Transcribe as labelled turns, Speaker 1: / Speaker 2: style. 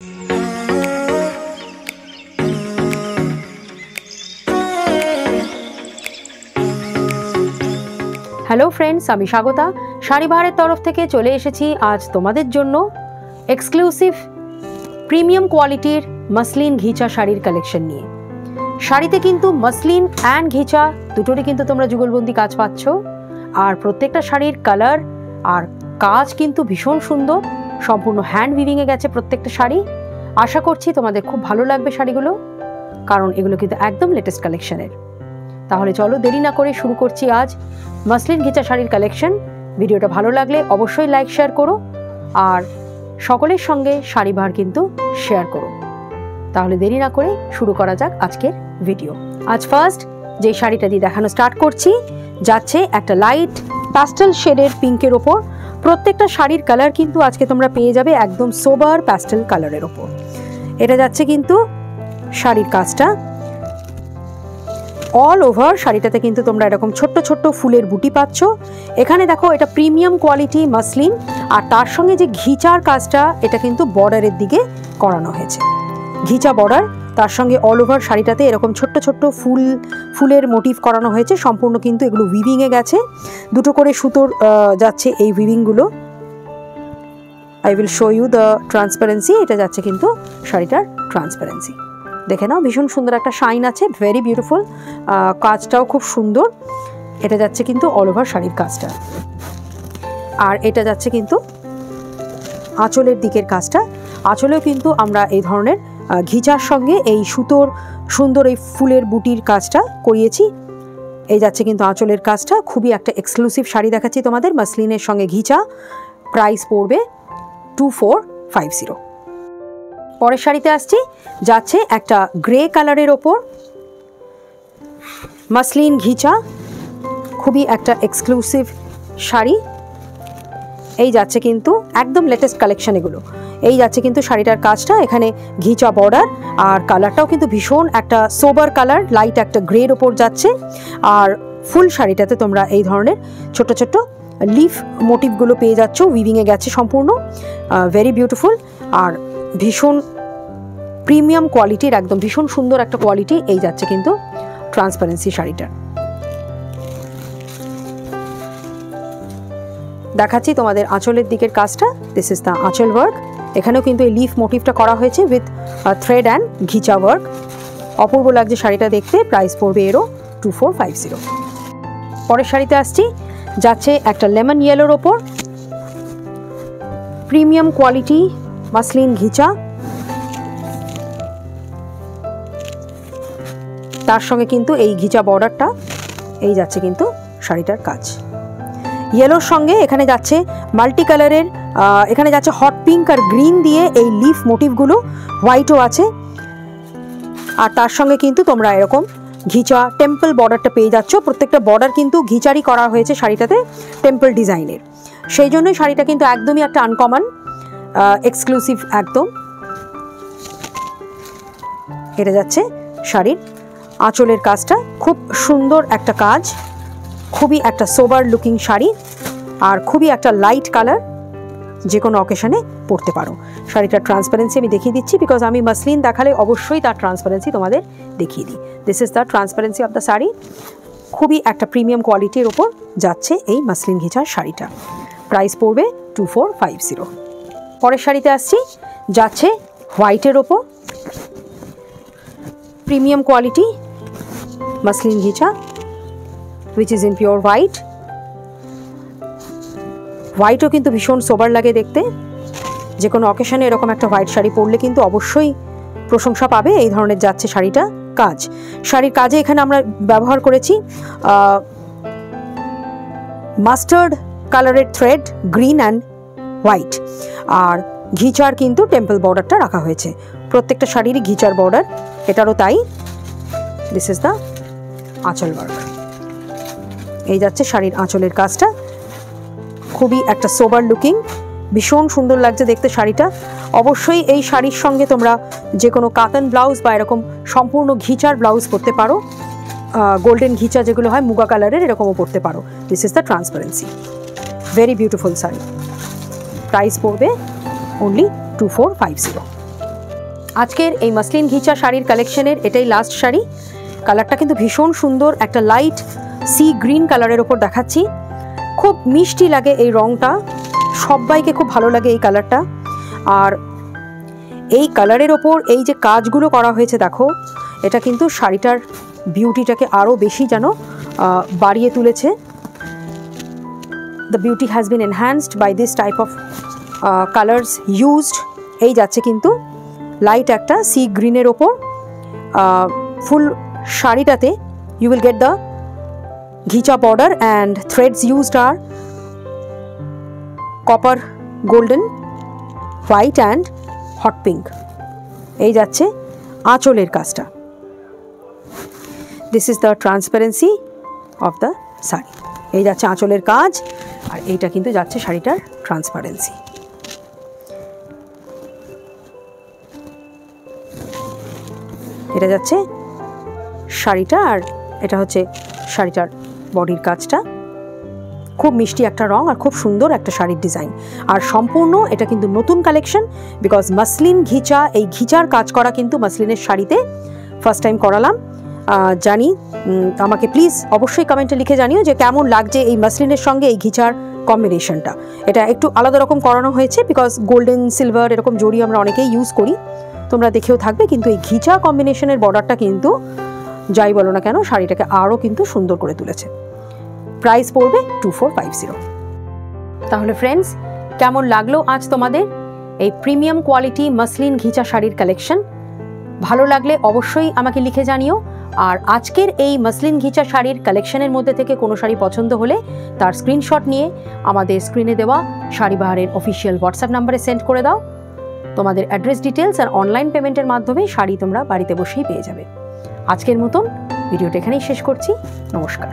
Speaker 1: Hello friends, আমি স্বাগতা শাড়ি বাহারের তরফ থেকে চলে এসেছি আজ তোমাদের জন্য এক্সক্লুসিভ প্রিমিয়াম কোয়ালিটির মসলিন ঘিচা শাড়ির কালেকশন নিয়ে। শাড়িতে কিন্তু মসলিন অ্যান্ড ঘিচা দুটোরই কিন্তু তোমরা যুগলবন্দি কাজ পাচ্ছ, আর প্রত্যেকটা শাড়ির কালার আর কাজ কিন্তু ভীষণ সুন্দর, সম্পূর্ণ হ্যান্ড উইভিংয়ে গেছে প্রত্যেকটা শাড়ি। আশা করছি তোমাদের খুব ভালো লাগবে শাড়িগুলো, কারণ এগুলো কিন্তু একদম লেটেস্ট কালেকশনের। তাহলে চলো দেরি না করে শুরু করছি আজ মসলিন ঘিচা শাড়ির কালেকশন। ভিডিওটা ভালো লাগলে অবশ্যই লাইক শেয়ার করো, আর সকলের সঙ্গে শাড়ি বাহার কিন্তু শেয়ার করো। তাহলে দেরি না করে শুরু করা যাক আজকের ভিডিও। আজ ফার্স্ট যে শাড়িটা দিয়ে দেখানো স্টার্ট করছি যাচ্ছে একটা লাইট প্যাস্টেল শেডের পিঙ্কের ওপর। প্রত্যেকটা শাড়ির কালার কিন্তু আজকে তোমরা পেয়ে যাবে একদম সোবার প্যাস্টেল কালারের ওপর। এটা যাচ্ছে কিন্তু শাড়ির কাজটা অল ওভার শাড়িটাতে কিন্তু তোমরা এরকম ছোট্ট ছোট্ট ফুলের বুটি পাচ্ছ। এখানে দেখো এটা প্রিমিয়াম কোয়ালিটি মসলিন, আর তার সঙ্গে যে ঘিচার কাজটা এটা কিন্তু বর্ডারের দিকে করানো হয়েছে, ঘিচা বর্ডার। তার সঙ্গে অল ওভার শাড়িটাতে এরকম ছোট্ট ছোট্ট ফুলের মোটিভ করানো হয়েছে, সম্পূর্ণ কিন্তু এগুলো উইভিংয়ে গেছে। দুটো করে সুতোর যাচ্ছে এই উইভিংগুলো। I will show you the transparency. এটা যাচ্ছে কিন্তু শাড়িটার ট্রান্সপারেন্সি, দেখে নাও ভীষণ সুন্দর একটা শাইন আছে, ভেরি বিউটিফুল। কাজটাও খুব সুন্দর। এটা যাচ্ছে কিন্তু অল ওভার শাড়ির কাজটা, আর এটা যাচ্ছে কিন্তু আঁচলের দিকের কাজটা। আঁচলেও কিন্তু আমরা এই ধরনের ঘিচার সঙ্গে এই সুতোর সুন্দর এই ফুলের বুটির কাজটা করিয়েছি। এই যাচ্ছে কিন্তু আঁচলের কাজটা। খুবই একটা এক্সক্লুসিভ শাড়ি দেখাচ্ছি তোমাদের, মসলিনের সঙ্গে ঘিচা। প্রাইস পড়বে 2450। পরের শাড়িতে আসছি, যাচ্ছে একটা গ্রে কালারের ওপর মসলিন ঘিচা, খুবই একটা এক্সক্লুসিভ শাড়ি। এই যাচ্ছে কিন্তু একদম লেটেস্ট কালেকশন এগুলো। এই যাচ্ছে কিন্তু শাড়িটার কাজটা, এখানে ঘিচা বর্ডার, আর কালারটাও কিন্তু ভীষণ একটা সোবার কালার, লাইট একটা গ্রের ওপর যাচ্ছে। আর ফুল শাড়িটাতে তোমরা এই ধরনের ছোট ছোট লিফ মোটিভগুলো পেয়ে যাচ্ছ, উইভিংয়ে গেছে সম্পূর্ণ, ভেরি বিউটিফুল। আর ভীষণ প্রিমিয়াম কোয়ালিটির, একদম ভীষণ সুন্দর একটা কোয়ালিটি। এই যাচ্ছে কিন্তু ট্রান্সপারেন্সি শাড়িটা। দেখাচ্ছি তোমাদের আঁচলের দিকের কাজটা। দিস ইজ দ্য আঁচল ওয়ার্ক। এখানেও কিন্তু এই লিফ মোটিভটা করা হয়েছে with thread and ghicha work. অপূর্ব লাগছে শাড়িটা দেখতে। প্রাইস পড়বে এরও 2450। পরের শাড়িতে আসছি, যাচ্ছে একটা লেমন ইয়েলোর ওপর প্রিমিয়াম কোয়ালিটি মসলিন ঘিচা। তার সঙ্গে কিন্তু এই ঘিচা বর্ডারটা। এই যাচ্ছে কিন্তু শাড়িটার কাজ ইয়েলোর সঙ্গে। এখানে যাচ্ছে মাল্টি কালারের, এখানে যাচ্ছে হট পিঙ্ক আর গ্রিন দিয়ে এই লিফ মোটিভগুলো, হোয়াইটও আছে। আর তার সঙ্গে কিন্তু তোমরা এরকম ঘিচা টেম্পল বর্ডারটা পেয়ে যাচ্ছ। প্রত্যেকটা বর্ডার কিন্তু ঘিচারই করা হয়েছে শাড়িটাতে, টেম্পল ডিজাইনের। সেই জন্যই শাড়িটা কিন্তু একদমই একটা আনকমন, এক্সক্লুসিভ একদম। এটা যাচ্ছে শাড়ির আঁচলের কাজটা, খুব সুন্দর একটা কাজ, খুবই একটা সোবার লুকিং শাড়ি, আর খুবই একটা লাইট কালার, যে কোনো অকেশনে পরতে পারো। শাড়িটার ট্রান্সপারেন্সি আমি দেখিয়ে দিচ্ছি, বিকজ আমি মসলিন দেখালে অবশ্যই তার ট্রান্সপারেন্সি তোমাদের দেখিয়ে দিই। This is the transparency of the sari. খুবই একটা প্রিমিয়াম কোয়ালিটির ওপর যাচ্ছে এই মসলিন ঘিচার শাড়িটা। প্রাইস পড়বে 2450। পরের শাড়িতে আসছি, যাচ্ছে হোয়াইটের ওপর প্রিমিয়াম কোয়ালিটি মসলিন ঘিচা, which is in pure white. হোয়াইটও কিন্তু ভীষণ সোবার লাগে দেখতে। যে কোনো অকেশনে এরকম একটা হোয়াইট শাড়ি পরলে কিন্তু অবশ্যই প্রশংসা পাবে। এই ধরনের যাচ্ছে শাড়িটা কাজ। শাড়ির কাজে এখানে আমরা ব্যবহার করেছি মাস্টার্ড কালারের থ্রেড, গ্রিন অ্যান্ড হোয়াইট, আর ঘিচার কিন্তু টেম্পল বর্ডারটা রাখা হয়েছে। প্রত্যেকটা শাড়িরই ঘিচার বর্ডার, এটারও তাই। দিস ইজ দ্য আঁচল ওয়ার্ক। এই যাচ্ছে শাড়ির আঁচলের কাজটা, খুবই একটা সোবার লুকিং, ভীষণ সুন্দর লাগছে দেখতে শাড়িটা। অবশ্যই এই শাড়ির সঙ্গে তোমরা যে কোনো কাতান ব্লাউজ বা এরকম সম্পূর্ণ ঘিচার ব্লাউজ পরতে পারো, গোল্ডেন ঘিচা যেগুলো হয় মুগা কালারের, এরকমও পরতে পারো। This is the transparency, very beautiful sari. Price পড়বে অনলি 2450। আজকের এই মাসলিন ঘিচা শাড়ির কালেকশনের এটাই লাস্ট শাড়ি। কালারটা কিন্তু ভীষণ সুন্দর, একটা লাইট সি গ্রিন কালারের ওপর দেখাচ্ছি। খুব মিষ্টি লাগে এই রঙটা, সবাইকে খুব ভালো লাগে এই কালারটা। আর এই কালারের ওপর এই যে কাজগুলো করা হয়েছে দেখো, এটা কিন্তু শাড়িটার বিউটিটাকে আরও বেশি যেন বাড়িয়ে তুলেছে। The beauty has been enhanced by this type of colours used. এই যাচ্ছে কিন্তু লাইট একটা সি গ্রিনের ওপর। ফুল শাড়িটাতে ইউ উইল গেট দ্য ঘিচা বর্ডার অ্যান্ড থ্রেডস ইউজড আর copper, golden, white and hot pink. এই যাচ্ছে আঁচলের কাজটা। This is the transparency of the sari. এই যাচ্ছে আঁচলের কাজ, আর এইটা কিন্তু যাচ্ছে শাড়িটার ট্রান্সপারেন্সি। এটা যাচ্ছে শাড়িটা, আর এটা হচ্ছে শাড়িটার বডির কাজটা। খুব মিষ্টি একটা রং আর খুব সুন্দর একটা শাড়ির ডিজাইন। আর সম্পূর্ণ এটা কিন্তু নতুন কালেকশন, বিকজ মাসলিন ঘিচা, এই ঘিচার কাজ করা কিন্তু মাসলিনের শাড়িতে ফার্স্ট টাইম করালাম। জানি, আমাকে প্লিজ অবশ্যই কমেন্টে লিখে জানিও যে কেমন লাগছে এই মাসলিনের সঙ্গে এই ঘিচার কম্বিনেশনটা। এটা একটু আলাদা রকম করানো হয়েছে, বিকজ গোল্ডেন, সিলভার এরকম জড়ি আমরা অনেকেই ইউজ করি, তোমরা দেখেও থাকবে। কিন্তু এই ঘিচা কম্বিনেশনের বর্ডারটা কিন্তু যাই বলো না কেন শাড়িটাকে আরও কিন্তু সুন্দর করে তুলেছে। প্রাইস পড়বে 2450। তাহলে ফ্রেন্ডস, কেমন লাগলো আজ তোমাদের এই প্রিমিয়াম কোয়ালিটি মাসলিন ঘিচা শাড়ির কালেকশন? ভালো লাগলে অবশ্যই আমাকে লিখে জানিও। আর আজকের এই মাসলিন ঘিচা শাড়ির কালেকশনের মধ্যে থেকে কোনো শাড়ি পছন্দ হলে তার স্ক্রিনশট নিয়ে আমাদের স্ক্রিনে দেওয়া শাড়িবাহারের অফিসিয়াল হোয়াটসঅ্যাপ নাম্বারে সেন্ড করে দাও। তোমাদের অ্যাড্রেস ডিটেলস আর অনলাইন পেমেন্টের মাধ্যমে শাড়ি তোমরা বাড়িতে বসেই পেয়ে যাবে। আজকের মতন ভিডিওটা এখানেই শেষ করছি। নমস্কার।